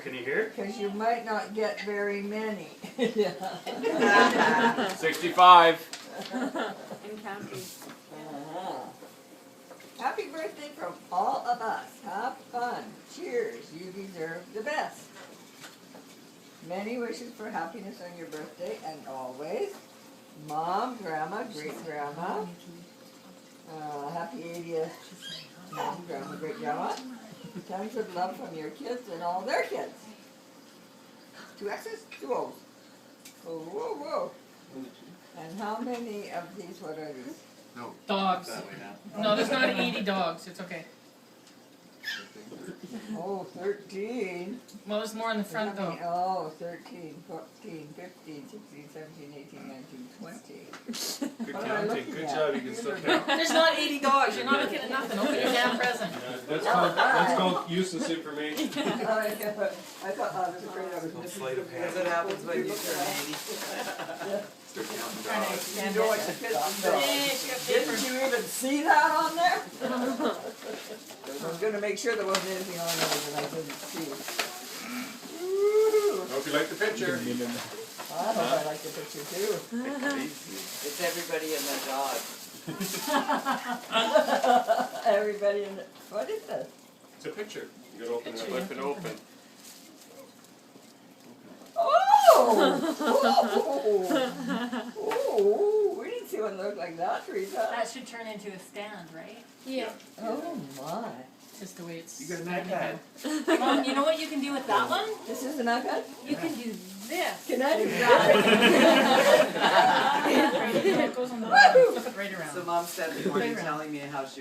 Can you hear? Because you might not get very many. 65. And counting. Happy birthday from all of us. Have fun. Cheers. You deserve the best. Many wishes for happiness on your birthday and always. Mom, Grandma, Great-Grandma. Happy 80th, Mom, Grandma, Great-Grandma. Tons of love from your kids and all their kids. 2 X's, 2 O's. Whoa, whoa, whoa. And how many of these, what are these? No. Dogs. That way now. No, there's not 80 dogs. It's okay. Oh, 13. Well, there's more in the front though. Oh, 13, 14, 15, 16, 17, 18, 19, 20. Good What am I counting. looking Good at? job. You can still count. There's not 80 dogs. You're not looking at nothing. Open your damn present. That's called useless information. I thought I was afraid I was missing. Sleight of hand. That's what happens when you turn 80. Start counting Trying to dollars. extend You know it. what the kids Yeah, say? it's got paper. Didn't you even see that on there? I was going to make sure there wasn't anything on there that I didn't see. Woo! Hope you like the picture. I hope I like the picture too. It's everybody and their dog. Everybody in the, what is this? It's a picture. You gotta open it, flip it open. Oh! Oh! We didn't see one look like that, Teresa. That should turn into a stand, right? Yeah. Oh my. Just the way it's. You got an standing iPad. here. Mom, you know what you can do with that one? This is an iPad? You can do this. Can I do Right. that? It goes on the bottom. Flip it right around. So Mom said this morning telling me how she